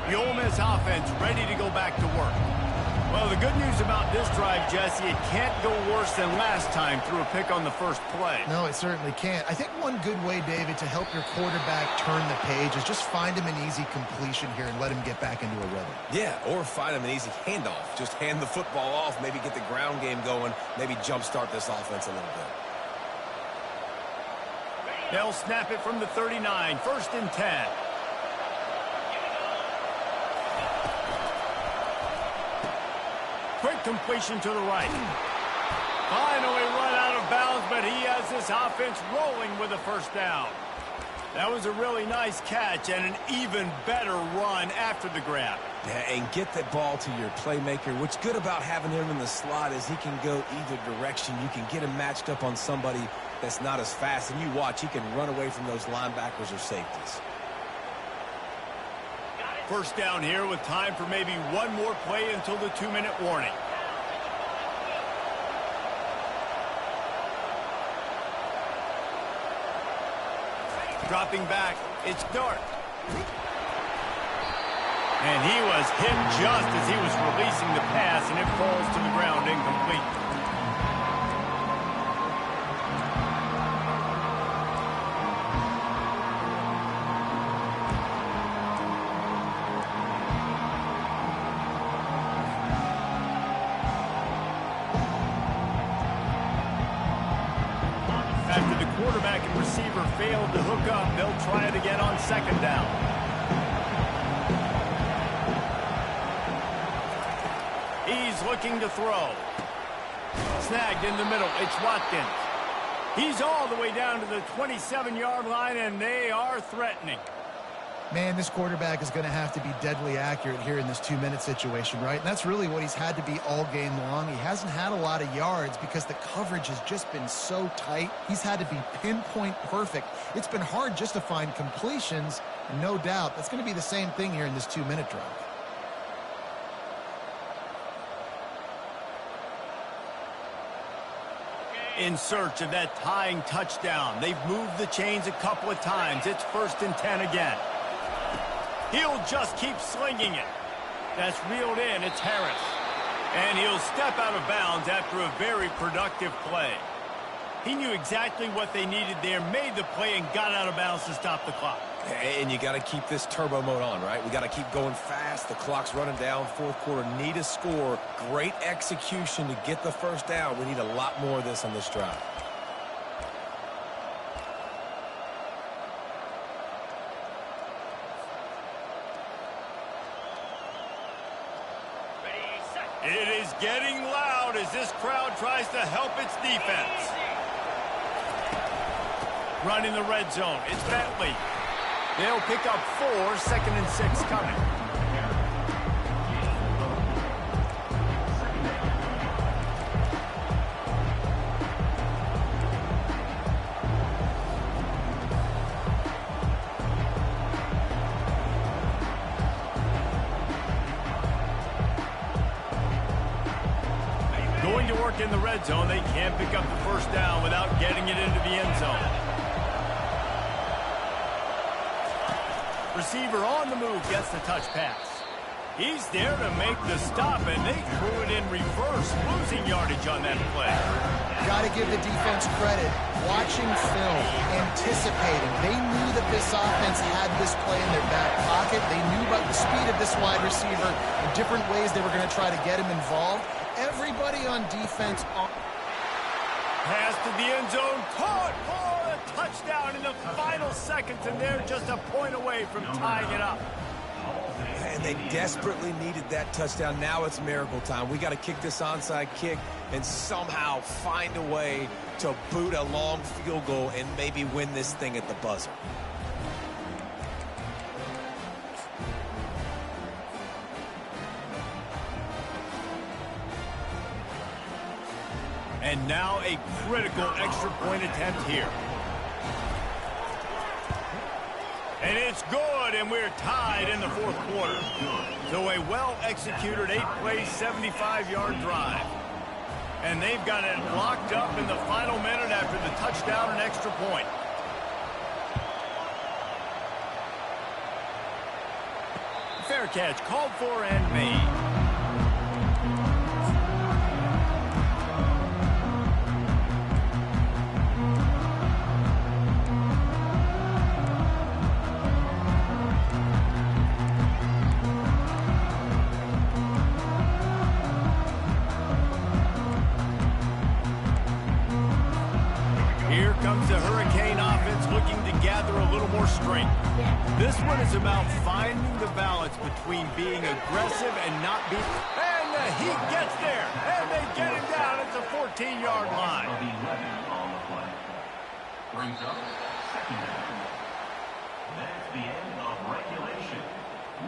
The Ole Miss offense ready to go back to work. Well, the good news about this drive, Jesse, it can't go worse than last time through a pick on the first play. No, it certainly can't. I think one good way, David, to help your quarterback turn the page is just find him an easy completion here and let him get back into a rhythm. Yeah, or find him an easy handoff. Just hand the football off, maybe get the ground game going, maybe jumpstart this offense a little bit. They'll snap it from the 39, 1st and 10. completion to the right. Finally run out of bounds, but he has this offense rolling with a first down. That was a really nice catch and an even better run after the grab. Yeah, and get the ball to your playmaker. What's good about having him in the slot is he can go either direction. You can get him matched up on somebody that's not as fast, and you watch, he can run away from those linebackers or safeties. First down here with time for maybe one more play until the 2-minute warning. Dropping back, it's Dart. And he was hit just as he was releasing the pass, and it falls to the ground incomplete. After the quarterback and receiver failed to hook up, they'll try it again on second down. He's looking to throw. Snagged in the middle. It's Watkins. He's all the way down to the 27-yard line, and they are threatening. Man, this quarterback is going to have to be deadly accurate here in this 2-minute situation, right? And that's really what he's had to be all game long. He hasn't had a lot of yards because the coverage has just been so tight. He's had to be pinpoint perfect. It's been hard just to find completions, and no doubt that's going to be the same thing here in this 2-minute drive. In search of that tying touchdown. They've moved the chains a couple of times. It's 1st and 10 again. He'll just keep slinging it. That's reeled in. It's Harris. And he'll step out of bounds after a very productive play. He knew exactly what they needed there, made the play, and got out of bounds to stop the clock. And you got to keep this turbo mode on, right? We got to keep going fast. The clock's running down. 4th quarter, need a score. Great execution to get the first down. We need a lot more of this on this drive. It is getting loud as this crowd tries to help its defense. Running the red zone. It's Bentley. They'll pick up 4, 2nd and 6 coming. Going to work in the red zone. They can't pick up the first down without getting it into the end zone. Receiver on the move gets the touch pass. He's there to make the stop, and they threw it in reverse, losing yardage on that play. Got to give the defense credit. Watching film, anticipating. They knew that this offense had this play in their back pocket. They knew about the speed of this wide receiver, the different ways they were going to try to get him involved. Everybody on defense. Pass to the end zone, caught for a touchdown in the final seconds, and they're just a point away from tying it up. And they desperately needed that touchdown. Now it's miracle time. We got to kick this onside kick and somehow find a way to boot a long field goal and maybe win this thing at the buzzer. And now a critical extra point attempt here. And it's good, and we're tied in the 4th quarter. So a well-executed 8-play, 75-yard drive. And they've got it locked up in the final minute after the touchdown and extra point. Fair catch called for and made. Here comes the Hurricane offense looking to gather a little more strength. This one is about finding the balance between being aggressive and not being... And he gets there, and they get him down at the 14-yard line. Of 11 on the play. Brings up second down. That's the end of regulation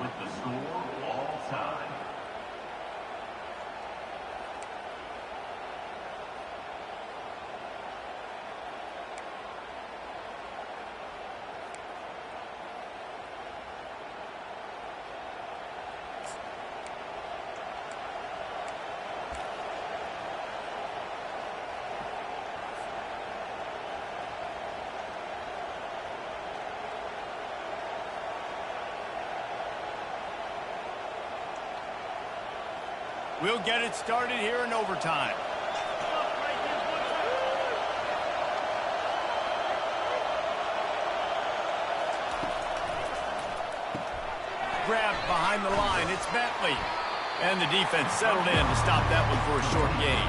with the score all time. We'll get it started here in overtime. Grabbed behind the line. It's Bentley. And the defense settled in to stop that one for a short gain.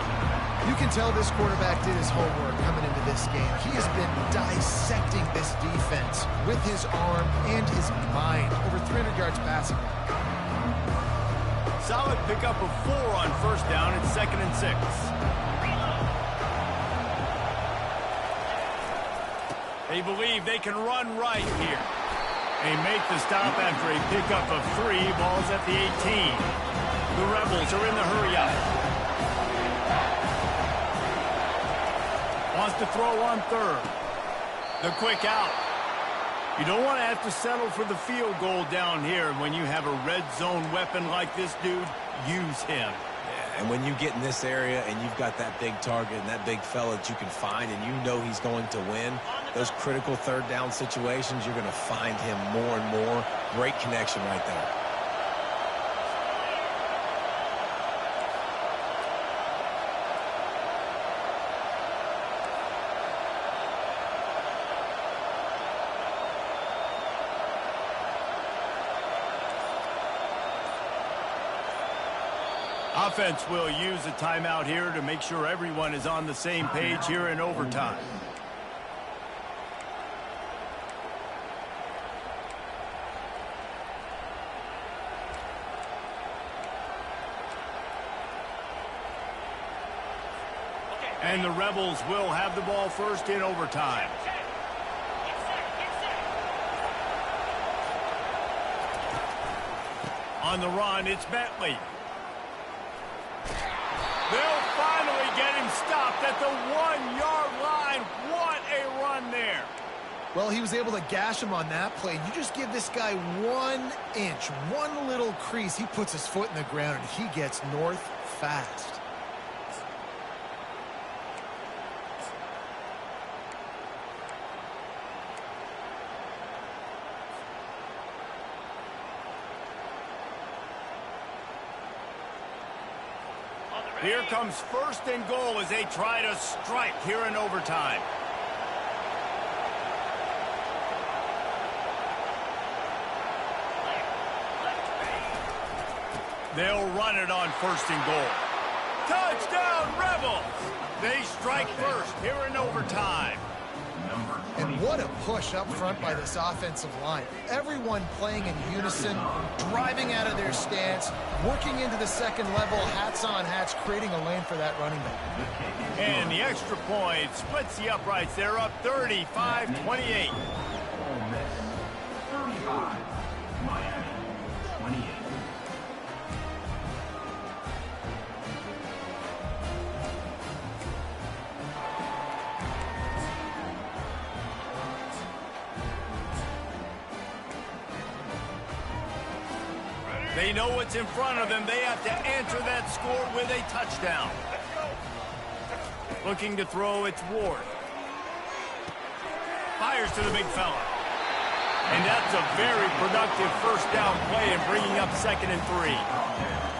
You can tell this quarterback did his homework coming into this game. He has been dissecting this defense with his arm and his mind. Over 300 yards passing. Solid pickup of 4 on first down. It's 2nd and 6. They believe they can run right here. They make the stop after a pickup of 3. Ball's at the 18. The Rebels are in the hurry-up. Wants to throw on 3rd. The quick out. You don't want to have to settle for the field goal down here. When you have a red zone weapon like this dude, use him. Yeah, and when you get in this area and you've got that big target and that big fella that you can find and you know he's going to win, those critical 3rd down situations, you're going to find him more and more. Great connection right there. Offense will use a timeout here to make sure everyone is on the same page here in overtime. And the Rebels will have the ball first in overtime. On the run, it's Bentley. They'll finally get him stopped at the 1-yard line. What a run there. Well, he was able to gash him on that play. You just give this guy 1 inch, one little crease. He puts his foot in the ground, and he gets north fast. Here comes 1st and goal as they try to strike here in overtime. They'll run it on 1st and goal. Touchdown, Rebels! They strike first here in overtime. And what a push up front by this offensive line. Everyone playing in unison, driving out of their stance, working into the second level, hats on hats, creating a lane for that running back. And the extra point splits the uprights. They're up 35-28. 35, Miami 28. They know what's in front of them. They have to answer that score with a touchdown. Looking to throw, it's Ward. Fires to the big fella. And that's a very productive first down play and bringing up 2nd and 3.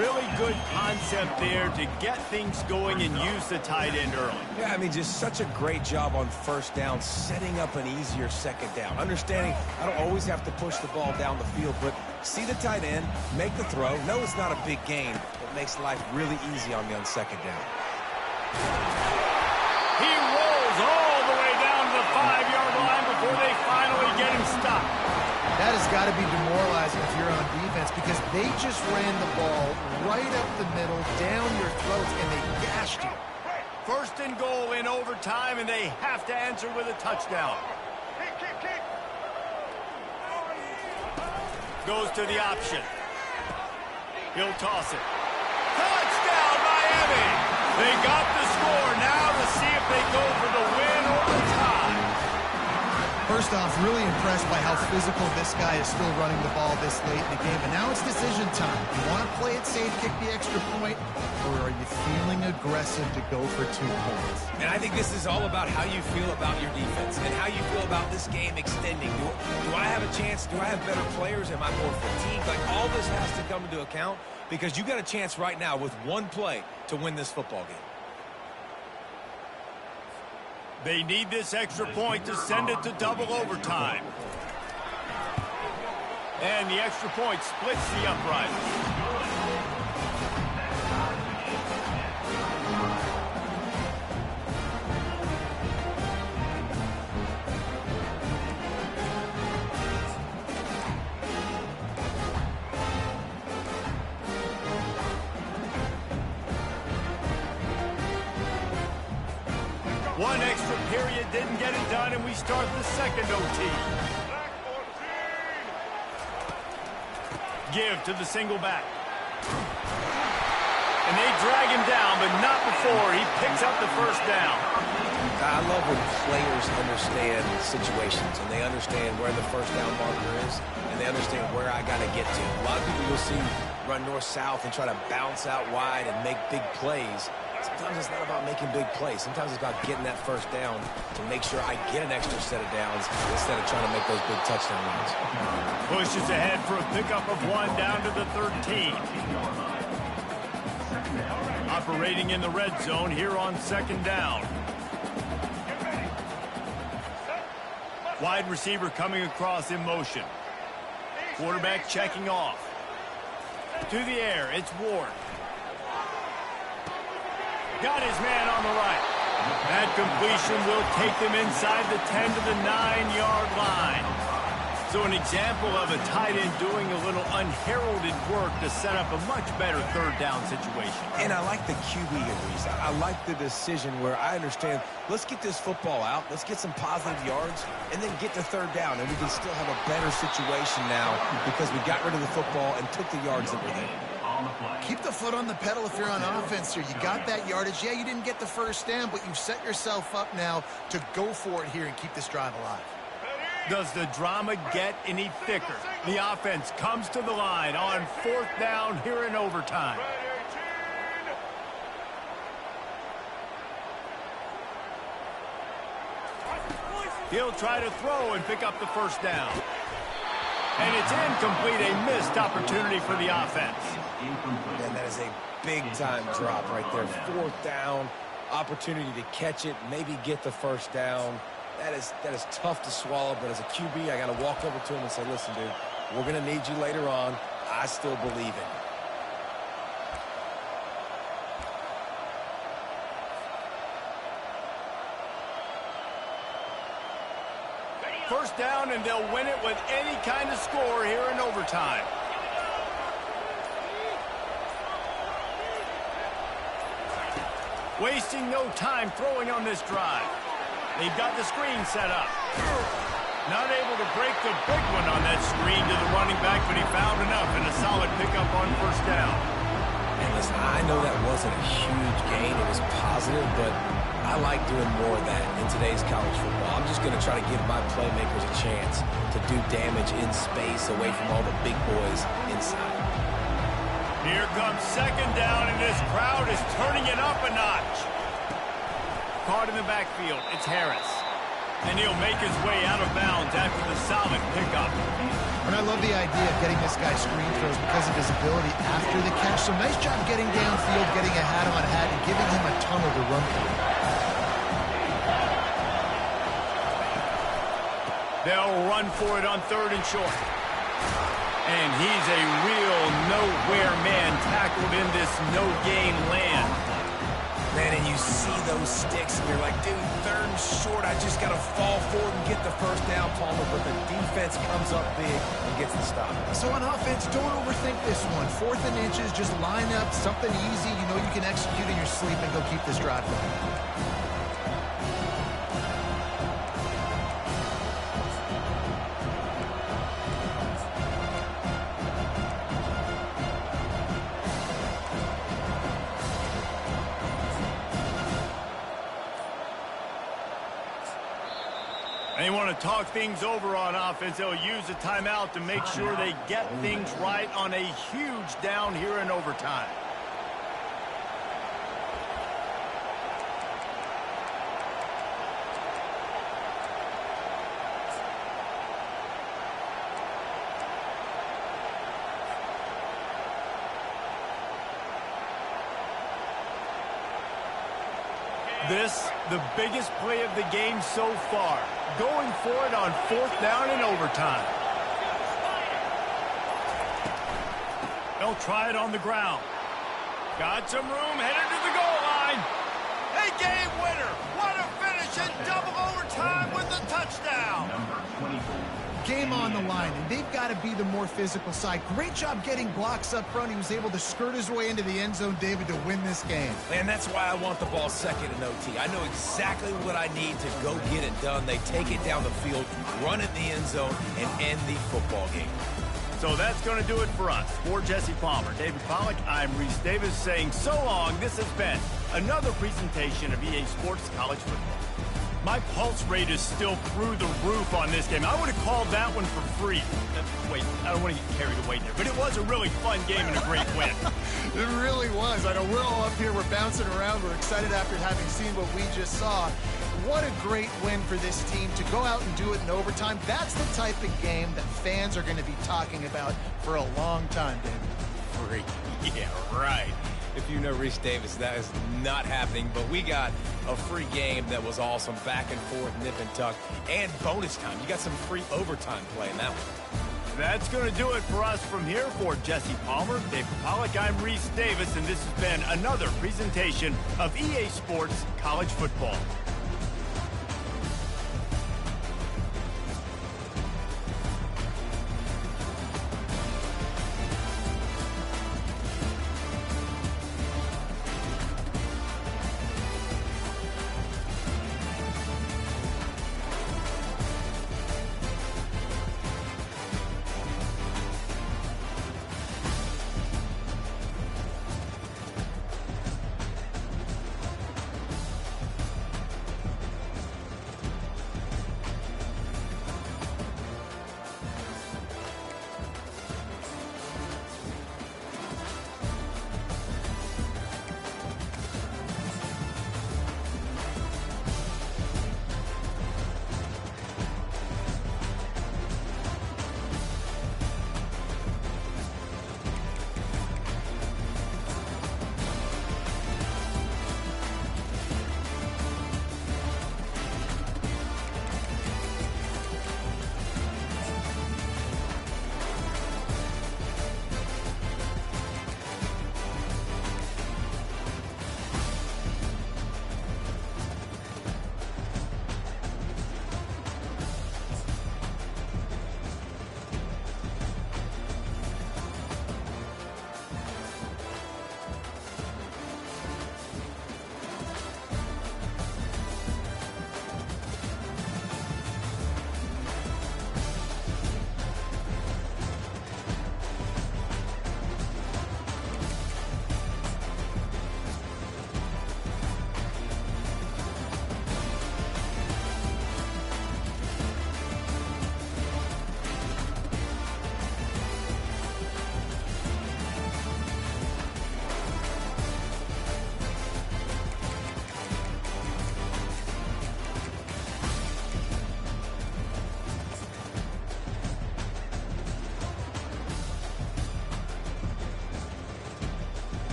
Really good concept there to get things going and use the tight end early. Yeah, I mean, just such a great job on first down, setting up an easier second down. Understanding I don't always have to push the ball down the field, but see the tight end, make the throw. No, it's not a big gain, but makes life really easy on me on second down. He rolls all the way down to the 5-yard line before they finally get him stopped. That has got to be demoralizing if you're on defense. defense because they just ran the ball right up the middle, down your throats, and they gashed you. First and goal in overtime, and they have to answer with a touchdown. Goes to the option. He'll toss it. Touchdown, Miami! They got the score. Now to see if they go for the win or the tie. First off, really impressed by how physical this guy is still running the ball this late in the game. But now it's decision time. You want to play it safe, kick the extra point, or are you feeling aggressive to go for 2 points? And I think this is all about how you feel about your defense and how you feel about this game extending. Do I have a chance? Do I have better players? Am I more fatigued? Like, all this has to come into account because you got a chance right now with one play to win this football game. They need this extra point to send it to double overtime. And the extra point splits the uprights. One extra period didn't get it done, and we start the second OT. Give to the single back. And they drag him down, but not before he picks up the first down. I love when players understand situations, and they understand where the first down marker is, and they understand where I got to get to. A lot of people you'll see run north-south and try to bounce out wide and make big plays. Sometimes it's not about making big plays. Sometimes it's about getting that first down to make sure I get an extra set of downs instead of trying to make those big touchdown runs. Pushes ahead for a pickup of 1 down to the 13. Operating in the red zone here on second down. Wide receiver coming across in motion. Quarterback checking off. To the air, it's Ward. Got his man on the right. That completion will take them inside the 10 to the 9-yard line. So an example of a tight end doing a little unheralded work to set up a much better third down situation. And I like the QB here, Reese. I like the decision where I understand, let's get this football out, let's get some positive yards, and then get to third down, and we can still have a better situation now because we got rid of the football and took the yards that were there. Keep the foot on the pedal if you're on offense here. You got that yardage. Yeah, you didn't get the first down, but you've set yourself up now to go for it here and keep this drive alive. Does the drama get any thicker? The offense comes to the line on 4th down here in overtime. He'll try to throw and pick up the first down. And it's incomplete, a missed opportunity for the offense. And that is a big-time drop right there. 4th down, opportunity to catch it, maybe get the first down. That is tough to swallow, but as a QB, I got to walk over to him and say, listen, dude, we're going to need you later on. I still believe in you. First down, and they'll win it with any kind of score here in overtime. Wasting no time throwing on this drive. They've got the screen set up. Not able to break the big one on that screen to the running back, but he found enough and a solid pickup on first down. And listen, I know that wasn't a huge gain. It was positive, but I like doing more of that in today's college football. I'm just going to try to give my playmakers a chance to do damage in space away from all the big boys inside. Here comes second down, and this crowd is turning it up a notch. Caught in the backfield, it's Harris. And he'll make his way out of bounds after the solid pickup. And I love the idea of getting this guy screen throws because of his ability after the catch. So nice job getting downfield, getting a hat-on-hat, and giving him a tunnel to run through. They'll run for it on 3rd and short. And he's a real nowhere man tackled in this no-gain land. Man, and you see those sticks, and you're like, dude, 3rd and short, I just got to fall forward and get the first down, Palmer, but the defense comes up big and gets the stop. So on offense, don't overthink this one. 4th and inches, just line up something easy you know you can execute in your sleep and go keep this drive going. They want to talk things over on offense. They'll use a timeout to make sure they get things right on a huge down here in overtime. This, the biggest play of the game so far. Going for it on 4th down in overtime. They'll try it on the ground. Got some room, headed to the goal line. A game winner. What a finish in double overtime with the touchdown. Number 24. Game on the line, and they've got to be the more physical side. Great job getting blocks up front. He was able to skirt his way into the end zone, David, to win this game. And that's why I want the ball second in OT. I know exactly what I need to go get it done. They take it down the field, run it in the end zone, and end the football game. So that's going to do it for us. For Jesse Palmer, David Pollack, I'm Reese Davis saying so long. This has been another presentation of EA Sports College Football. My pulse rate is still through the roof on this game. I would have called that one for free. Wait, I don't want to get carried away there, but it was a really fun game and a great win. It really was. I know we're all up here, we're bouncing around, we're excited after having seen what we just saw. What a great win for this team to go out and do it in overtime. That's the type of game that fans are going to be talking about for a long time, David. Free. Yeah, right. If you know Reese Davis, that is not happening, but we got a free game that was awesome, back and forth, nip and tuck, and bonus time. You got some free overtime play in that one. That's going to do it for us from here. For Jesse Palmer, David Pollack, I'm Reese Davis, and this has been another presentation of EA Sports College Football.